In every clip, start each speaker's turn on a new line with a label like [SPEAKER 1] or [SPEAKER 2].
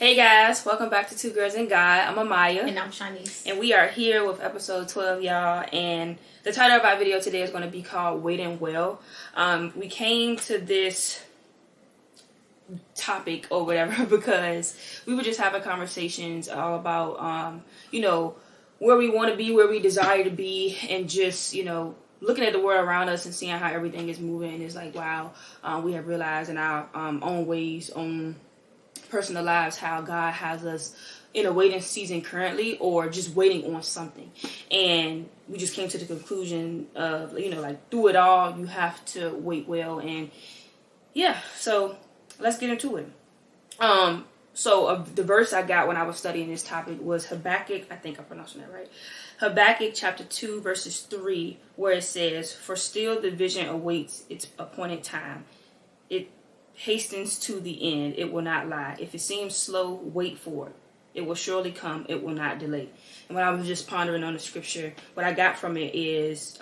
[SPEAKER 1] Hey guys, welcome back to Two Girls and God. I'm Amaya.
[SPEAKER 2] And I'm Shanice.
[SPEAKER 1] And we are here with episode 12, y'all. And the title of our video today is going to be called Waiting Well. We came to this topic or whatever because we were just having conversations all about, where we want to be, where we desire to be, and just, looking at the world around us and seeing how everything is moving. And it's like, wow, we have realized in our own ways, personal lives, how God has us in a waiting season currently, or just waiting on something. And we just came to the conclusion of, through it all, you have to wait well. And yeah, so let's get into it. So the verse I got when I was studying this topic was Habakkuk, I think I'm pronouncing that right, Habakkuk chapter 2 verses 3, where it says, "For still the vision awaits its appointed time. It hastens to the end, it will not lie. If it seems slow, wait for it. It will surely come, it will not delay." And when I was just pondering on the scripture, what I got from it is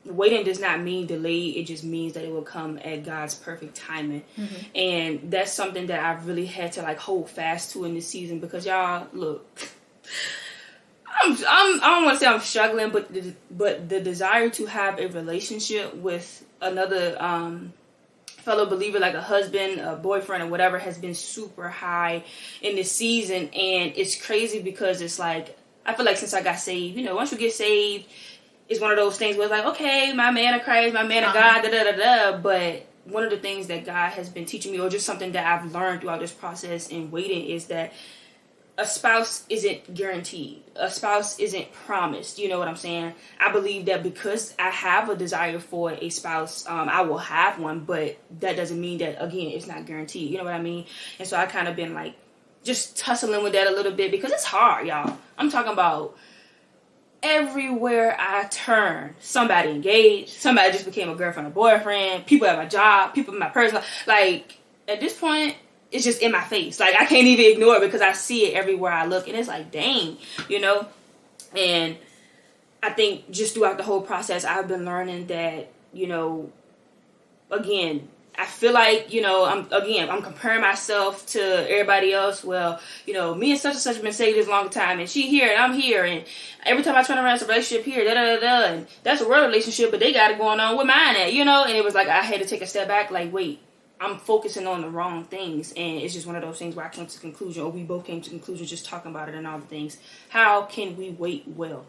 [SPEAKER 1] waiting does not mean delay. It just means that it will come at God's perfect timing. Mm-hmm. And that's something that I really had to hold fast to in this season, because y'all, look, I don't want to say I'm struggling, but the desire to have a relationship with another fellow believer, like a husband, a boyfriend, or whatever, has been super high in this season. And it's crazy because it's like, I feel like since I got saved, once you get saved, it's one of those things where it's like, okay, my man of Christ, my man of God, da-da-da-da. But one of the things that God has been teaching me, or just something that I've learned throughout this process in waiting, is that a spouse isn't guaranteed. A spouse isn't promised. You know what I'm saying? I believe that because I have a desire for a spouse, I will have one, but that doesn't mean that, again, it's not guaranteed. You know what I mean? And so I kind of been just tussling with that a little bit, because it's hard, y'all. I'm talking about everywhere I turn, somebody engaged, somebody just became a girlfriend or boyfriend, people at my job, people in my personal, at this point, it's just in my face. I can't even ignore it, because I see it everywhere I look. And it's like, dang, And I think just throughout the whole process, I've been learning that, again, I feel like, I'm comparing myself to everybody else. Well, me and such have been saved this long time, and she here and I'm here, and every time I turn around, it's a relationship here, da-da-da-da, and that's a real relationship, but they got it going on with mine at, and it was like, I had to take a step back, wait, I'm focusing on the wrong things. And it's just one of those things where I came to the conclusion, or we both came to the conclusion, just talking about it and all the things. How can we wait well,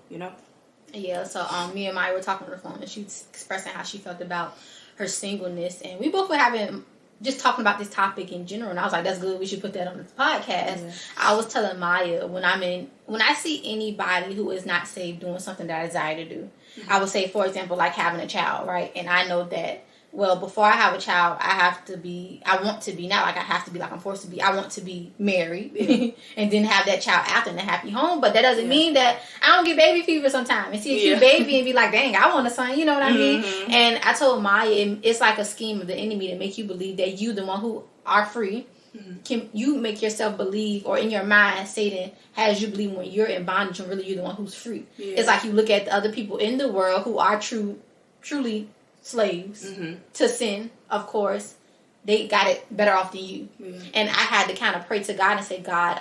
[SPEAKER 2] Yeah, so me and Maya were talking on the phone, and she was expressing how she felt about her singleness. And we both were just talking about this topic in general. And I was like, that's good. We should put that on the podcast. Yeah. I was telling Maya, when I see anybody who is not saved doing something that I desire to do, mm-hmm. I would say, for example, like having a child, right? And I know that, well, before I have a child, I want to be, I'm forced to be, I want to be married, yeah. and then have that child after in a happy home. But that doesn't mean that I don't get baby fever sometimes and see a cute baby and be like, dang, I want a son, you know what I mean? Mm-hmm. And I told Maya, it's like a scheme of the enemy to make you believe that you, the one who are free, mm-hmm. can you make yourself believe, or in your mind, Satan has you believe when you're in bondage and really you're the one who's free. Yeah. It's like you look at the other people in the world who are truly slaves mm-hmm. to sin, of course. They got it better off than you. Yeah. And I had to kind of pray to God and say, God,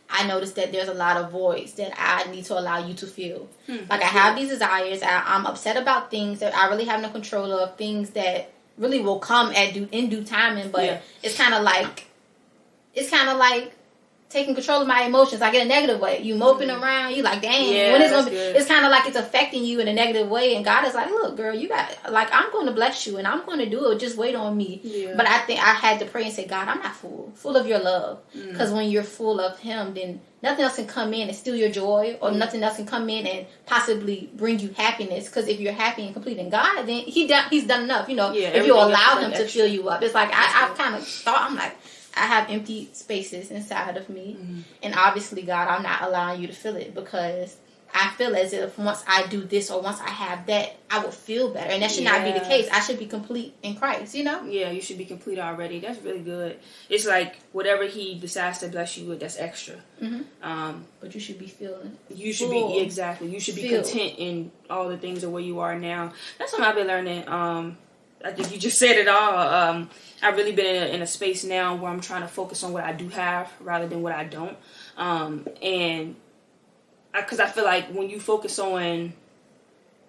[SPEAKER 2] I noticed that there's a lot of voids that I need to allow you to fill. I have these desires. I'm upset about things that I really have no control of, things that really will come in due timing, but it's kind of like taking control of my emotions, in a negative way. You moping around, you like, dang, when it's gonna be, it's kind of like it's affecting you in a negative way. And God is like, look, girl, you got, I'm going to bless you and I'm going to do it. Just wait on me. Yeah. But I think I had to pray and say, God, I'm not full of your love. Because when you're full of Him, then nothing else can come in and steal your joy, or nothing else can come in and possibly bring you happiness. Because if you're happy and complete in God, then He's done enough. If you allow Him to fill you up. It's like, I kind of thought, I'm like, I have empty spaces inside of me. Mm-hmm. And obviously, God, I'm not allowing you to fill it, because I feel as if once I do this or once I have that, I will feel better. And that should not be the case. I should be complete in Christ, Yeah,
[SPEAKER 1] you should be complete already. That's really good. It's like whatever He decides to bless you with, that's extra.
[SPEAKER 2] Mm-hmm. But you should be feeling
[SPEAKER 1] You should be, exactly. You should be content in all the things of where you are now. That's something I've been learning. I think you just said it all. I've really been in a space now where I'm trying to focus on what I do have rather than what I don't. And because I feel like when you focus on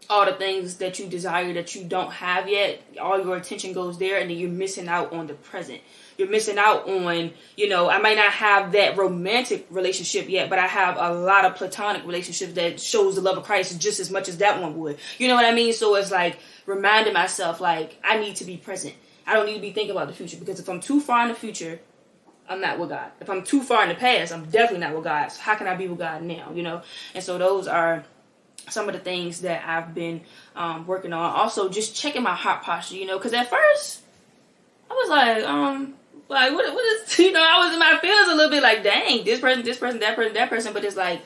[SPEAKER 1] all the things that you desire that you don't have yet, all your attention goes there, and then you're missing out on the present. You're missing out on, I might not have that romantic relationship yet, but I have a lot of platonic relationships that shows the love of Christ just as much as that one would. You know what I mean? So it's like reminding myself, like, I need to be present. I don't need to be thinking about the future, because if I'm too far in the future, I'm not with God. If I'm too far in the past, I'm definitely not with God. So how can I be with God now, And so those are some of the things that I've been working on. Also, just checking my heart posture, because at first I was like, what is, I was in my feelings a little bit like, dang, this person, that person. But it's like,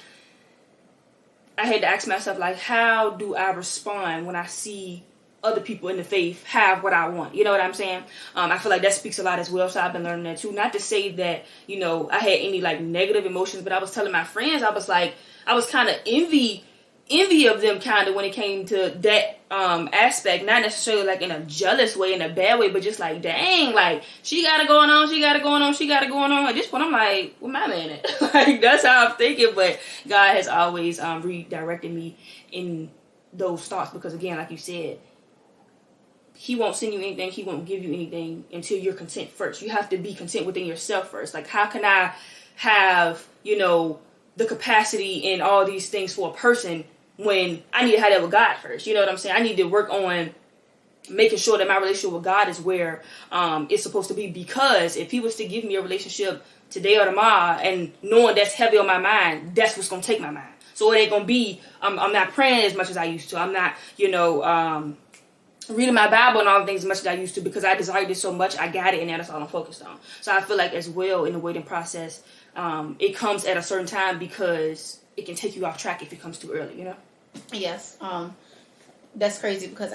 [SPEAKER 1] I had to ask myself, like, how do I respond when I see other people in the faith have what I want? You know what I'm saying? I feel like that speaks a lot as well. So I've been learning that too. Not to say that, I had any like negative emotions, but I was telling my friends, I was kind of envy of them kind of when it came to that aspect, not necessarily like in a jealous way, in a bad way, but just like, dang, like she got it going on. At this point, I'm like, where my man at? Like, that's how I'm thinking. But God has always redirected me in those thoughts, because again, like you said, He won't send you anything, He won't give you anything until you're content first. You have to be content within yourself first. Like, how can I have, the capacity and all these things for a person when I need to have that with God first? You know what I'm saying? I need to work on making sure that my relationship with God is where it's supposed to be, because if He was to give me a relationship today or tomorrow, and knowing that's heavy on my mind, that's what's going to take my mind. So it ain't going to be, I'm not praying as much as I used to. I'm not, reading my Bible and all the things as much as I used to, because I desired it so much. I got it, and that's all I'm focused on. So I feel like as well in the waiting process, it comes at a certain time, because it can take you off track if it comes too early,
[SPEAKER 2] Yes. That's crazy, because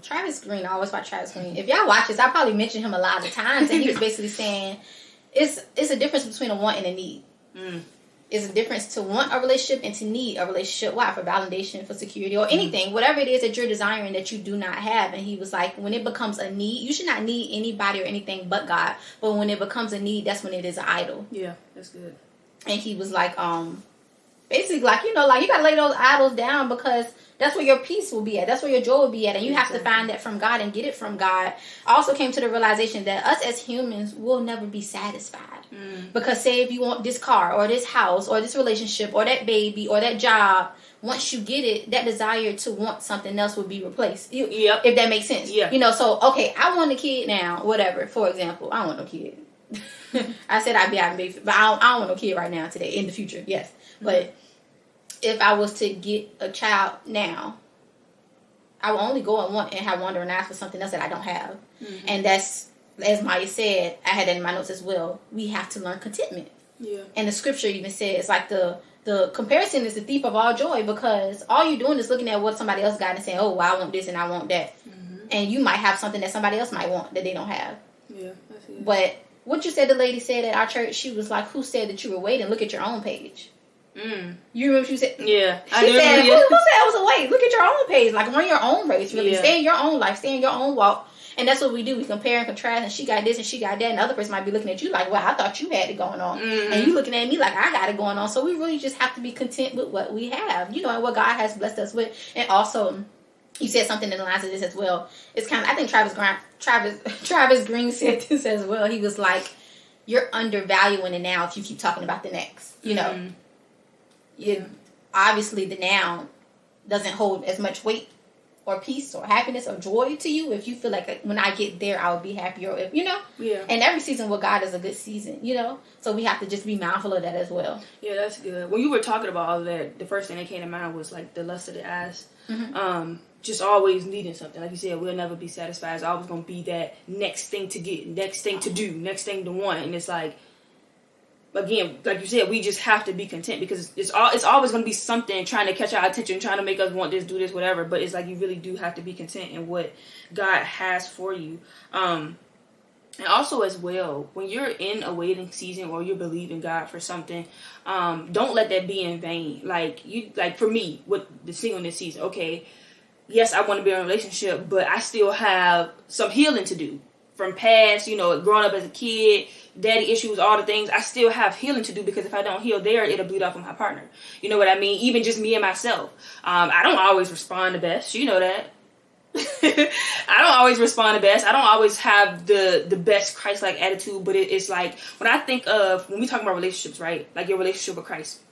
[SPEAKER 2] Travis Green, I always watch Travis Green. If y'all watch this, I probably mentioned him a lot of times, and he was basically saying it's a difference between a want and a need. It's a difference to want a relationship and to need a relationship. Why? For validation, for security, or anything, whatever it is that you're desiring that you do not have. And he was like, when it becomes a need, you should not need anybody or anything but God. But when it becomes a need, that's when it is an idol.
[SPEAKER 1] Yeah, that's good.
[SPEAKER 2] And he was like, basically, like, you gotta lay those idols down, because that's where your peace will be at. That's where your joy will be at. And you have to find that from God and get it from God. I also came to the realization that us as humans will never be satisfied. Because say if you want this car or this house or this relationship or that baby or that job, once you get it, that desire to want something else will be replaced. If that makes sense. Yeah. So, okay, I want a kid now, whatever. For example, I don't want no kid. I said I'd be having babies, but I don't want no kid right now, today, in the future, yes. But if I was to get a child now, I will only go and want and have wonder and ask for something else that I don't have. And that's, as Maya said, I had that in my notes as well, we have to learn contentment. Yeah. And the scripture even says, like, the comparison is the thief of all joy, because all you're doing is looking at what somebody else got and saying, oh, well, I want this and I want that. And you might have something that somebody else might want that they don't have. Yeah, I see. But what you said, the lady said at our church, she was like, who said that you were waiting? Look at your own page. You remember what she said? Yeah. She said, who said I was away? Look at your own page. Like, run your own race, really. Yeah. Stay in your own life. Stay in your own walk. And that's what we do. We compare and contrast, and she got this and she got that, and the other person might be looking at you like, well, I thought you had it going on. And you looking at me like I got it going on. So we really just have to be content with what we have, and what God has blessed us with. And also, you said something in the lines of this as well. It's kind of, I think Travis Green said this as well. He was like, you're undervaluing the now if you keep talking about the next. Obviously the now doesn't hold as much weight or peace or happiness or joy to you if you feel like when I get there I'll be happier, or if and every season with God is a good season, so we have to just be mindful of that as well. Yeah, that's good. When you were talking about all of that, the first thing that came to mind was like the lust of the eyes. Just always needing something. Like you said, we'll never be satisfied. It's always going to be that next thing to get, next thing to do, next thing to want. And it's like, again, like you said, we just have to be content, because it's always going to be something trying to catch our attention, trying to make us want this, do this, whatever. But it's like you really do have to be content in what God has for you. And also as well, when you're in a waiting season or you're believing God for something, don't let that be in vain. Like for me with the singleness season, okay,
[SPEAKER 1] yes, I want to be in a relationship, but I still have some healing to do from past, growing up as a kid, daddy issues, all the things. I still have healing to do, because if I don't heal there, it'll bleed off of my partner. You know what I mean? Even just me and myself. I don't always respond the best. You know that. I don't always respond the best. I don't always have the best Christ-like attitude, but it's like, when we talk about relationships, right? Like your relationship with Christ.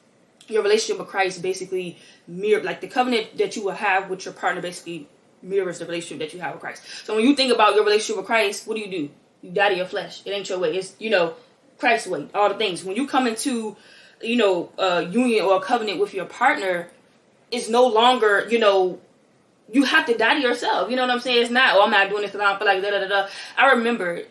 [SPEAKER 1] Your relationship with Christ basically like the covenant that you will have with your partner basically mirrors the relationship that you have with Christ. So when you think about your relationship with Christ, what do? You die to your flesh. It ain't your way. It's, Christ's way. All the things. When you come into, a union or a covenant with your partner, it's no longer, you have to die to yourself. You know what I'm saying? It's not, I'm not doing this because I don't feel like da-da-da-da. I remember,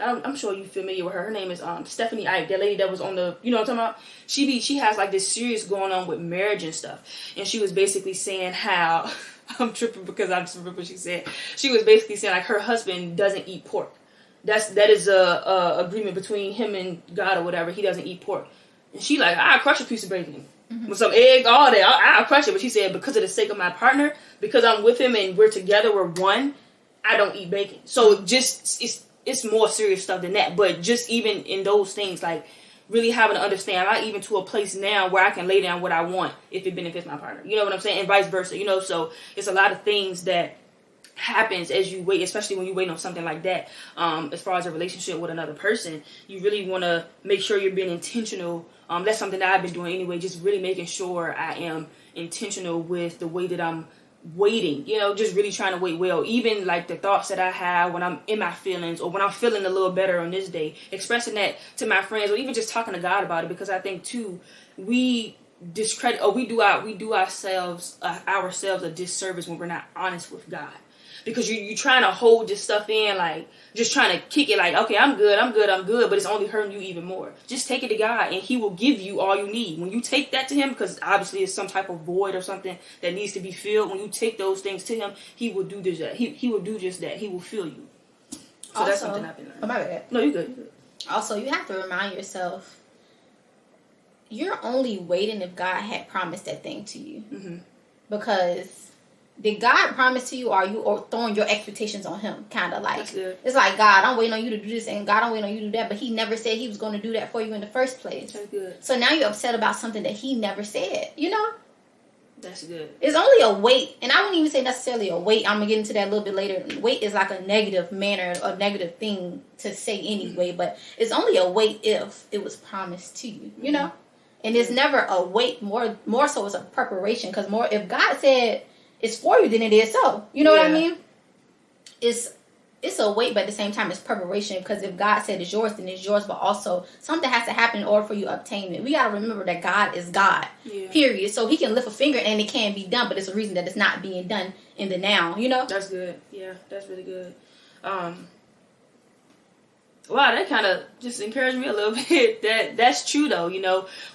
[SPEAKER 1] I'm sure you're familiar with her. Her name is Stephanie Ike, that lady that was on the, you know what I'm talking about? She has like this series going on with marriage and stuff. And she was basically saying how, I'm tripping because I just remember what she said. She was basically saying like her husband doesn't eat pork. That is a agreement between him and God or whatever. He doesn't eat pork. And she like, I'll crush a piece of bacon. With some eggs, all that. I'll crush it. But she said, because of the sake of my partner, because I'm with him and we're together, we're one, I don't eat bacon. So just, it's more serious stuff than that. But just even in those things, like really having to understand, I'm even to a place now where I can lay down what I want if it benefits my partner. You know what I'm saying? And vice versa. So it's a lot of things that happens as you wait, especially when you wait on something like that. As far as a relationship with another person, you really want to make sure you're being intentional. That's something that I've been doing anyway, just really making sure I am intentional with the way that I'm waiting, just really trying to wait well. Even like the thoughts that I have when I'm in my feelings, or when I'm feeling a little better on this day, expressing that to my friends, or even just talking to God about it, because I think too, we discredit, or we do ourselves a disservice when we're not honest with God. Because you're trying to hold this stuff in, like, just trying to kick it like, okay, I'm good, but it's only hurting you even more. Just take it to God, and He will give you all you need. When you take that to Him, because obviously it's some type of void or something that needs to be filled, when you take those things to Him, He will do just that. He will do just that. He will fill you. So also, that's something I've been learning.
[SPEAKER 2] Oh, my bad.
[SPEAKER 1] No, you're good.
[SPEAKER 2] Also, you have to remind yourself, you're only waiting if God had promised that thing to you. Mm-hmm. Because did God promise to you, or are you throwing your expectations on Him? Kind of like, it's like, God, I'm waiting on you to do this, and God, I'm waiting on you to do that, but He never said He was going to do that for you in the first place.
[SPEAKER 1] That's good.
[SPEAKER 2] So now you're upset about something that He never said,
[SPEAKER 1] That's good.
[SPEAKER 2] It's only a wait, and I wouldn't even say necessarily a wait. I'm going to get into that a little bit later. Wait is like a negative manner, a negative thing to say anyway, but it's only a wait if it was promised to you, And it's never a wait, more so it's a preparation, because more, if God said it's for you, then it is so. You know what I mean? It's a wait, but at the same time, it's preparation. Because if God said it's yours, then it's yours. But also, something has to happen in order for you to obtain it. We got to remember that God is God, period. So He can lift a finger and it can be done, but it's a reason that it's not being done in the now,
[SPEAKER 1] That's good. Yeah, that's really good. Wow, that kind of just encouraged me a little bit. That's true though,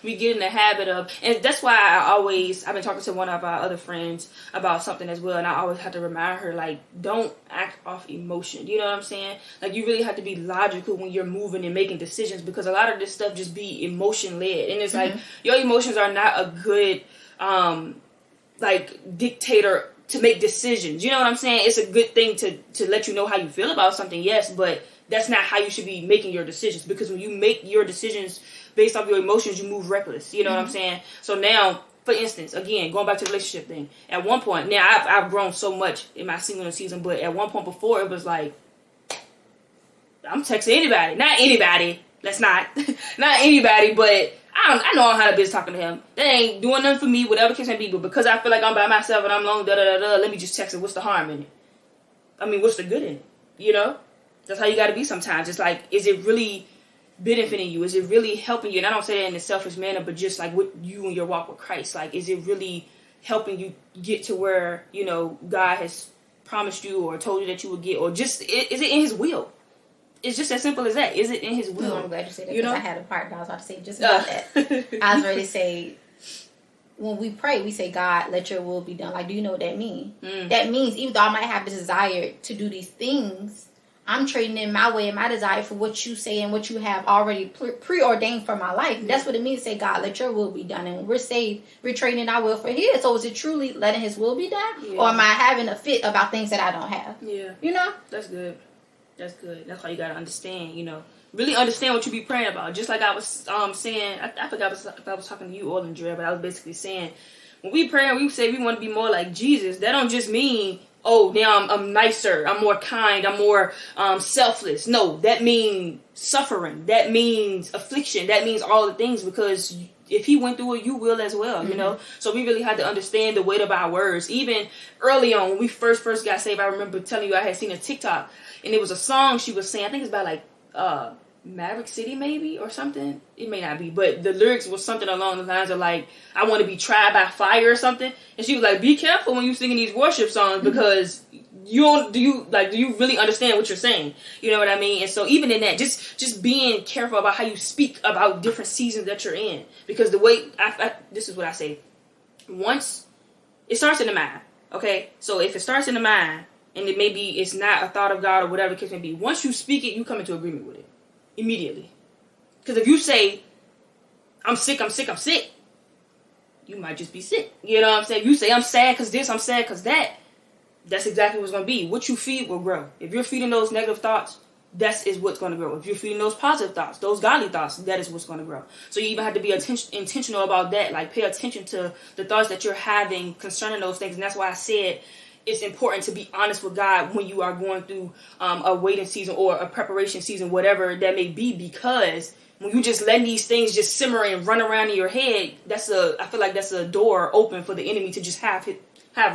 [SPEAKER 1] we get in the habit of, and that's why I've been talking to one of our other friends about something as well, and I always have to remind her, like, don't act off emotion. You know what I'm saying? Like, you really have to be logical when you're moving and making decisions, because a lot of this stuff just be emotion led, and it's like, your emotions are not a good, like, dictator to make decisions. You know what I'm saying? It's a good thing to let you know how you feel about something, yes, but that's not how you should be making your decisions, because when you make your decisions based off your emotions, you move reckless. You know what I'm saying? So now, for instance, again, going back to the relationship thing, at one point, now I've grown so much in my singleness season, but at one point before, it was like, I'm texting anybody. Not anybody. Let's not. Not anybody, but I know I'm how to business talking to him. That ain't doing nothing for me, whatever the case may be, but because I feel like I'm by myself and I'm alone, let me just text it. What's the harm in it? I mean, what's the good in it? That's how you got to be sometimes. It's like, is it really benefiting you? Is it really helping you? And I don't say that in a selfish manner, but just like with you and your walk with Christ. Like, is it really helping you get to where, God has promised you or told you that you would get? Or just, is it in His will? It's just as simple as that. Is it in His will?
[SPEAKER 2] I'm glad you said that, because I had a part that I was about to say just about that. I was ready to say, when we pray, we say, God, let your will be done. Like, do you know what that means? That means, even though I might have the desire to do these things, I'm trading in my way and my desire for what you say and what you have already preordained for my life. That's what it means to say, God, let your will be done. And when we're saved, we're trading our will for his. So is it truly letting his will be done? Yeah. Or am I having a fit about things that I don't have?
[SPEAKER 1] Yeah.
[SPEAKER 2] You know?
[SPEAKER 1] That's good. That's good. That's why you got to understand, you know. Really understand what you be praying about. Just like I was saying, I forgot if I was talking to you or Andrea, but I was basically saying, when we pray and we say we want to be more like Jesus, that don't just mean, oh, now I'm nicer, I'm more kind, I'm more selfless. No, that means suffering. That means affliction. That means all the things, because if he went through it, you will as well, you know? So we really had to understand the weight of our words. Even early on, when we first got saved, I remember telling you I had seen a TikTok, and it was a song she was saying, I think it's about like Maverick City maybe or something. It may not be, but the lyrics was something along the lines of like, I want to be tried by fire or something. And she was like, be careful when you singing these worship songs, because do you really understand what you're saying? You know what I mean? And so even in that, just being careful about how you speak about different seasons that you're in, because the way this is what I say. Once it starts in the mind, okay? So if it starts in the mind, and it maybe it's not a thought of God or whatever the case may be, once you speak it, you come into agreement with it immediately. Because if you say, I'm sick, you might just be sick. You know what I'm saying? You say, I'm sad because this, I'm sad because that. That's exactly what's going to be. What you feed will grow. If you're feeding those negative thoughts, that is what's going to grow. If you're feeding those positive thoughts, those godly thoughts, that is what's going to grow. So you even have to be intentional about that. Like, pay attention to the thoughts that you're having concerning those things. And that's why I said it's important to be honest with God when you are going through a waiting season or a preparation season, whatever that may be, because when you just letting these things just simmer and run around in your head, I feel like that's a door open for the enemy to just have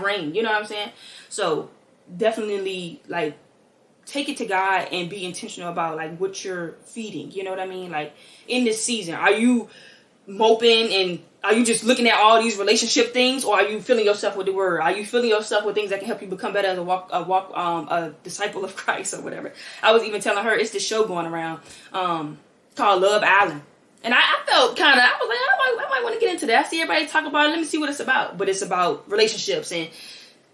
[SPEAKER 1] reign. You know what I'm saying? So definitely, like, take it to God and be intentional about like what you're feeding. You know what I mean? Like, in this season, are you moping and are you just looking at all these relationship things, or are you filling yourself with the word? Are you filling yourself with things that can help you become better as a disciple of Christ or whatever? I was even telling her it's this show going around called Love Island, and I felt I was like, I might want to get into that. I see everybody talk about it. Let me see what it's about. But it's about relationships and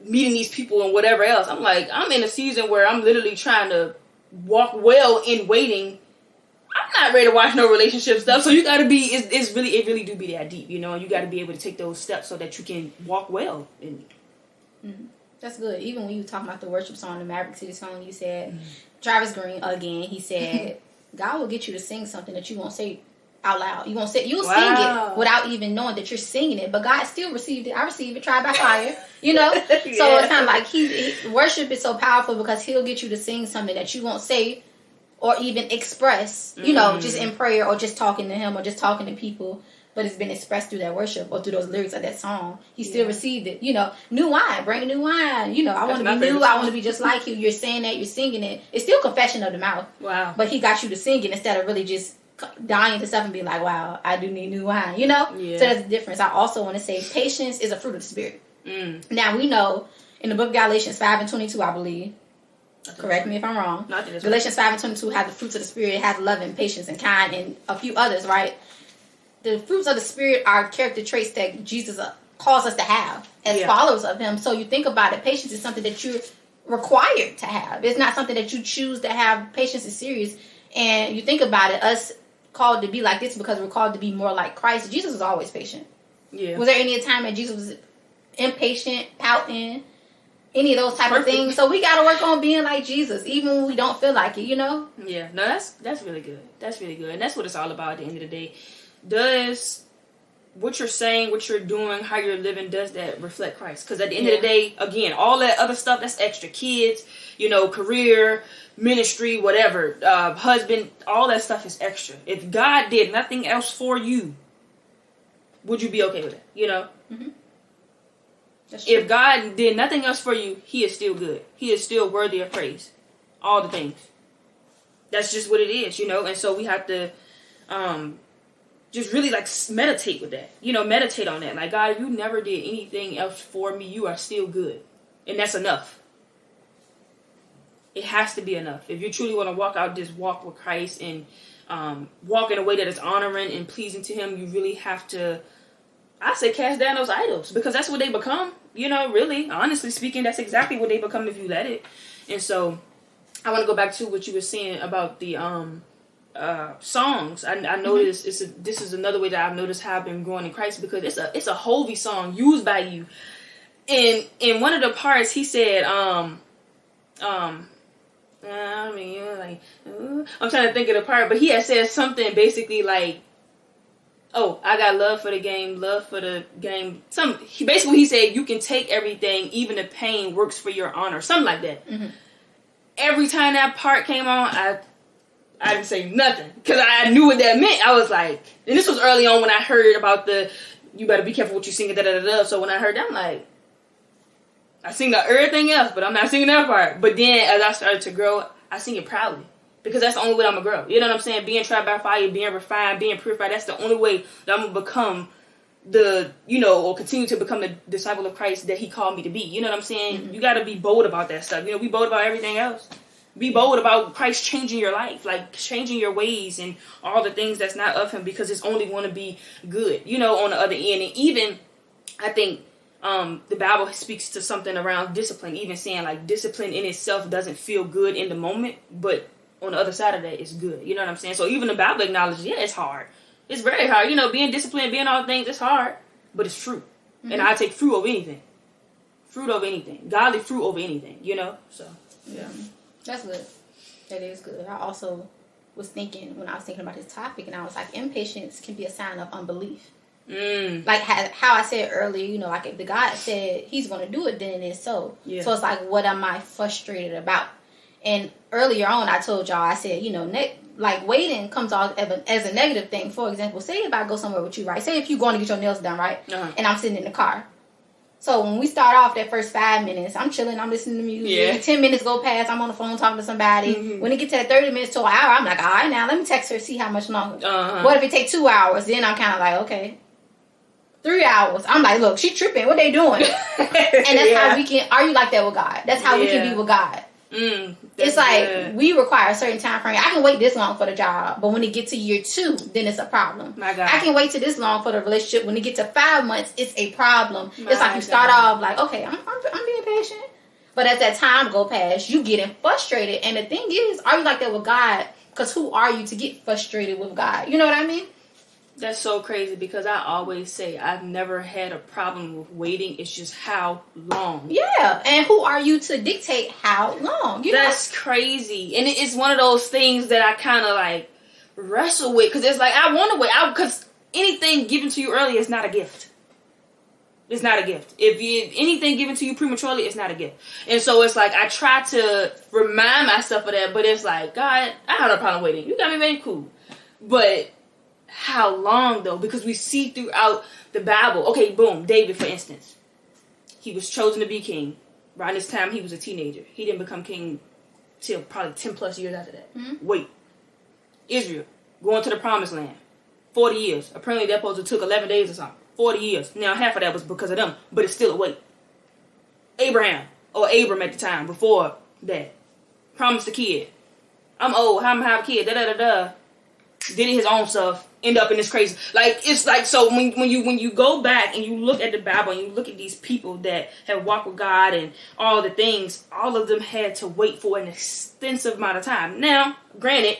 [SPEAKER 1] meeting these people and whatever else. I'm like, I'm in a season where I'm literally trying to walk well in waiting. I'm not ready to watch no relationship stuff. So you got to be, it really do be that deep, you know, and you got to be able to take those steps so that you can walk well.
[SPEAKER 2] That's good. Even when you were talking about the worship song, the Maverick City song, you said, Travis Green, again, he said, God will get you to sing something that you won't say out loud. You'll sing it without even knowing that you're singing it. But God still received it. I received it, tried by fire, you know? Yeah. So it's kind of like worship is so powerful because he'll get you to sing something that you won't say or even express, you know, just in prayer or just talking to him or just talking to people, but it's been expressed through that worship or through those lyrics of that song. He still received it. You know, new wine, bring new wine. You know, I want to be new. I want to be just like you. You're saying that, you're singing it. It's still confession of the mouth. Wow. But he got you to sing it instead of really just dying to self and being like, wow, I do need new wine, you know? Yeah. So that's the difference. I also want to say patience is a fruit of the Spirit. Now, we know in the book of Galatians 5:22, I believe, correct me if I'm wrong. Galatians 5:22 has the fruits of the Spirit. It has love and patience and kind and a few others, right? The fruits of the Spirit are character traits that Jesus calls us to have as followers of him. So you think about it, patience is something that you're required to have. It's not something that you choose to have. Patience is serious. And you think about it, us called to be like this because we're called to be more like Christ. Jesus was always patient. Yeah. Was there any time that Jesus was impatient, pouting, any of those type of things? So we got to work on being like Jesus, even when we don't feel like it, you know?
[SPEAKER 1] Yeah. No, that's really good. That's really good. And that's what it's all about at the end of the day. Does what you're saying, what you're doing, how you're living, does that reflect Christ? Because at the end of the day, again, all that other stuff, that's extra. Kids, you know, career, ministry, whatever, husband, all that stuff is extra. If God did nothing else for you, would you be okay with it? You know? If God did nothing else for you, he is still good. He is still worthy of praise. All the things. That's just what it is, you know? And so we have to just really like meditate with that. You know, meditate on that. Like, God, if you never did anything else for me, you are still good. And that's enough. It has to be enough. If you truly want to walk out this walk with Christ and walk in a way that is honoring and pleasing to him, you really have to, I say, cast down those idols, because that's what they become. You know, really, honestly speaking, that's exactly what they become if you let it. And so I want to go back to what you were saying about the songs. I noticed this is another way that I've noticed how I've been growing in Christ, because it's a Hovey song used by you. And in one of the parts, he said, I'm trying to think of the part, but he had said something basically like, "Oh, I got love for the game, love for the game." He said, "You can take everything, even the pain works for your honor," something like that. Mm-hmm. Every time that part came on, I didn't say nothing, because I knew what that meant. I was like, and this was early on when I heard about you better be careful what you sing, So when I heard that, I'm like, I sing everything else, but I'm not singing that part. But then as I started to grow, I sing it proudly, because that's the only way I'm going to grow. You know what I'm saying? Being tried by fire, being refined, being purified, that's the only way that I'm going to become or continue to become the disciple of Christ that he called me to be. You know what I'm saying? Mm-hmm. You got to be bold about that stuff. Be bold about everything else. Be bold about Christ changing your life, like changing your ways and all the things that's not of him, because it's only going to be good, on the other end. And even, I think, the Bible speaks to something around discipline, even saying like discipline in itself doesn't feel good in the moment, but on the other side of that, it's good. You know what I'm saying? So even the Bible acknowledges, it's hard. It's very hard. Being disciplined, being all things, it's hard, but it's fruit. Mm-hmm. And I take fruit over anything. Fruit over anything. Godly fruit over anything, So, yeah.
[SPEAKER 2] That's good. That is good. I also was thinking, when I was thinking about this topic, and I was like, impatience can be a sign of unbelief. Like how I said earlier, like if the God said he's going to do it, then it is so. Yeah. So it's like, what am I frustrated about? And earlier on, I told y'all, I said, like waiting comes off as a negative thing. For example, say if I go somewhere with you, right? Say if you're going to get your nails done, right? Uh-huh. And I'm sitting in the car. So when we start off that first 5 minutes, I'm chilling, I'm listening to music. Yeah. 10 minutes go past, I'm on the phone talking to somebody. Mm-hmm. When it gets to that 30 minutes to an hour, I'm like, all right, now let me text her, see how much longer. Uh-huh. What if it takes 2 hours? Then I'm kind of like, okay. 3 hours. I'm like, look, she tripping. What they doing? And that's how we can. Are you like that with God? That's how we can be with God. It's like good. We require a certain time frame. I can wait this long for the job, but when it gets to year 2, then it's a problem. My God. I can wait to this long for the relationship. When it gets to 5 months, it's a problem. It's like you start off like, okay, I'm being patient, but as that time go past, you getting frustrated. And the thing is, are you like that with God? Because who are you to get frustrated with God? You know what I mean?
[SPEAKER 1] That's so crazy, because I always say I've never had a problem with waiting. It's just how long.
[SPEAKER 2] Yeah, and who are you to dictate how long?
[SPEAKER 1] That's crazy. And it's one of those things that I kind of like wrestle with, because it's like I want to wait. Because anything given to you early is not a gift. It's not a gift. If anything given to you prematurely, it's not a gift. And so it's like I try to remind myself of that, but it's like, God, I have no problem waiting. You got me very cool. But how long though? Because we see throughout the Bible. Okay, boom. David, for instance, he was chosen to be king. Around this time, he was a teenager. He didn't become king till probably 10 plus years after that. Mm-hmm. Wait. Israel, going to the promised land. 40 years. Apparently that supposed to took 11 days or something. 40 years. Now half of that was because of them, but it's still a wait. Abraham, or Abram at the time, before that, promised a kid. I'm old. How am I have a kid? Did his own stuff. End up in this crazy, like, it's like, so when you go back and you look at the Bible and you look at these people that have walked with God and all the things, all of them had to wait for an extensive amount of time. Now, granted,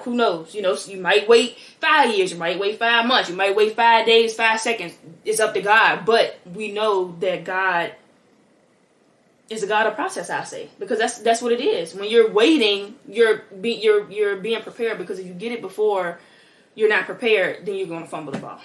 [SPEAKER 1] who knows? You might wait 5 years, you might wait 5 months, you might wait 5 days, 5 seconds. It's up to God, but we know that God is a God of process, I say, because that's what it is. When you're waiting, you're being prepared, because if you get it before you're not prepared, then you're going to fumble the ball.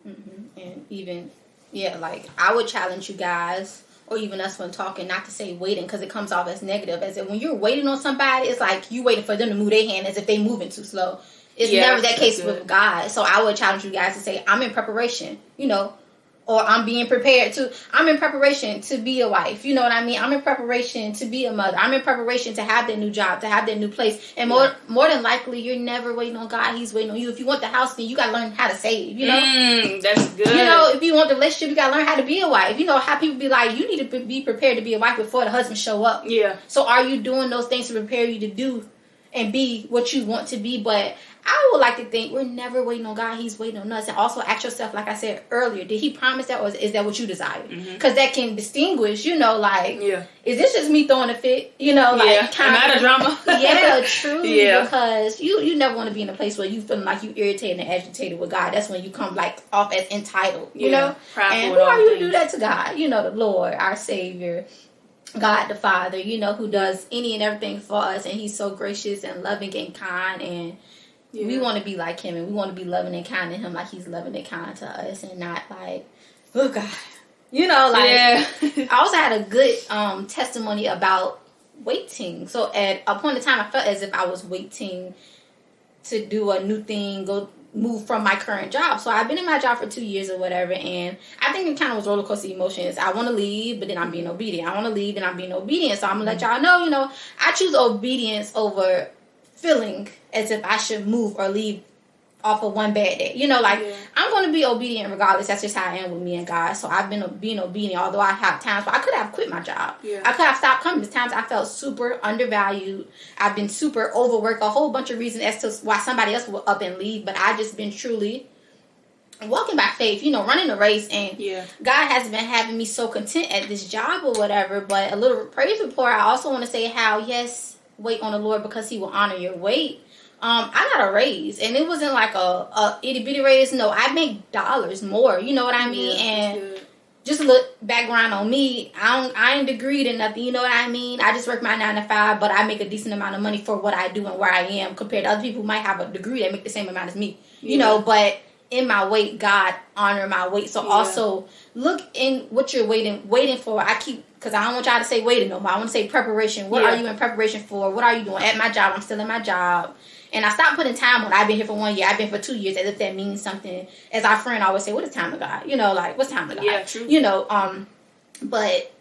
[SPEAKER 2] Mm-hmm. And even, like, I would challenge you guys, or even us when talking, not to say waiting, because it comes off as negative. As if when you're waiting on somebody, it's like you waiting for them to move their hand as if they moving too slow. It's never that case with God. So I would challenge you guys to say, I'm in preparation, or I'm being prepared to. I'm in preparation to be a wife. You know what I mean? I'm in preparation to be a mother. I'm in preparation to have that new job, to have that new place. And more than likely, you're never waiting on God. He's waiting on you. If you want the house, then you got to learn how to save,
[SPEAKER 1] That's good.
[SPEAKER 2] If you want the relationship, you got to learn how to be a wife. How people be like, you need to be prepared to be a wife before the husband show up.
[SPEAKER 1] Yeah.
[SPEAKER 2] So are you doing those things to prepare you to do and be what you want to be. But I would like to think we're never waiting on God. He's waiting on us. And also ask yourself, like I said earlier, did he promise that, or is that what you desire? Because that can distinguish, is this just me throwing a fit? Am
[SPEAKER 1] I the drama?
[SPEAKER 2] Yeah, truly. Because you never want to be in a place where you feeling like you irritated and agitated with God. That's when you come like off as entitled, know? And who are you to do that to God? The Lord, our Savior, God the Father, who does any and everything for us. And he's so gracious and loving and kind, and we want to be like him, and we want to be loving and kind to him like he's loving and kind to us, and not like, oh God. I also had a good testimony about waiting. So at a point in time, I felt as if I was waiting to do a new thing, move from my current job. So I've been in my job for 2 years or whatever, and I think it kind of was roller coaster emotions. I want to leave, but then I'm being obedient. I want to leave, then I'm being obedient. So I'm going to let y'all know, I choose obedience over feeling as if I should move or leave off of one bad day. I'm going to be obedient regardless. That's just how I am with me and God. So I've been being obedient, although I have times where I could have quit my job. I could have stopped coming. There's times I felt super undervalued. I've been super overworked. A whole bunch of reasons as to why somebody else will up and leave. But I just been truly walking by faith, running the race. And God has been having me so content at this job or whatever. But a little praise report, I also want to say how, yes, wait on the Lord because he will honor your wait. I got a raise, and it wasn't like a itty bitty raise. No, I make dollars more. You know what I mean? And just a little background on me. I ain't degreed in nothing. You know what I mean? I just work my 9 to 5, but I make a decent amount of money for what I do and where I am compared to other people who might have a degree that make the same amount as me. But in my wait, God honor my wait. So also look in what you're waiting for. Because I don't want y'all to say waiting no more. I want to say preparation. What are you in preparation for? What are you doing? At my job, I'm still in my job. And I stopped putting time on. I've been here for 1 year. I've been for 2 years, as if that means something. As our friend always say, what is time to God? What's time to God?
[SPEAKER 1] Yeah, true.
[SPEAKER 2] But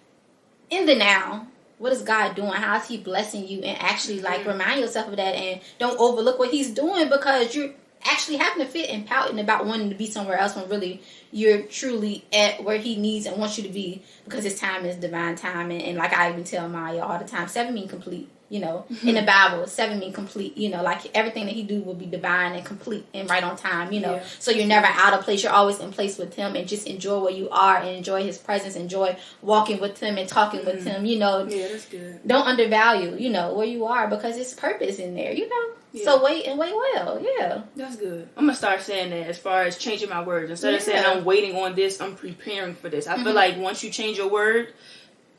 [SPEAKER 2] in the now, what is God doing? How is he blessing you? And actually, remind yourself of that, and don't overlook what he's doing, because you're actually having to fit and pouting about wanting to be somewhere else when really you're truly at where he needs and wants you to be, because his time is divine time. And like I even tell Maya all the time, 7 mean complete. In the Bible, 7 mean complete. Everything that he do will be divine and complete and right on time. So you're never out of place. You're always in place with him, and just enjoy where you are and enjoy his presence. Enjoy walking with him and talking with him.
[SPEAKER 1] Yeah, that's good.
[SPEAKER 2] Don't undervalue where you are, because it's purpose in there. So wait and wait well. Yeah,
[SPEAKER 1] that's good. I'm gonna start saying that as far as changing my words. Instead of saying I'm waiting on this, I'm preparing for this. I feel like once you change your word,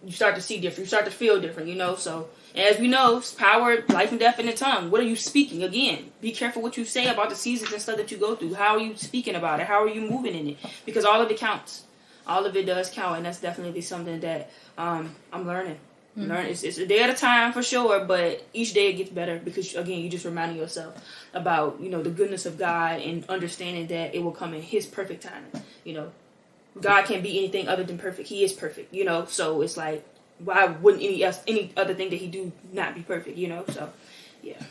[SPEAKER 1] you start to see different. You start to feel different. So. As we know, power, life and death in the tongue. What are you speaking? Again, be careful what you say about the seasons and stuff that you go through. How are you speaking about it? How are you moving in it? Because all of it counts. All of it does count, and that's definitely something that I'm learning. It's a day at a time for sure, but each day it gets better because, again, you're just reminding yourself about, the goodness of God and understanding that it will come in his perfect time. God can't be anything other than perfect. He is perfect, so it's like, why wouldn't any other thing that he do not be perfect, So, yeah.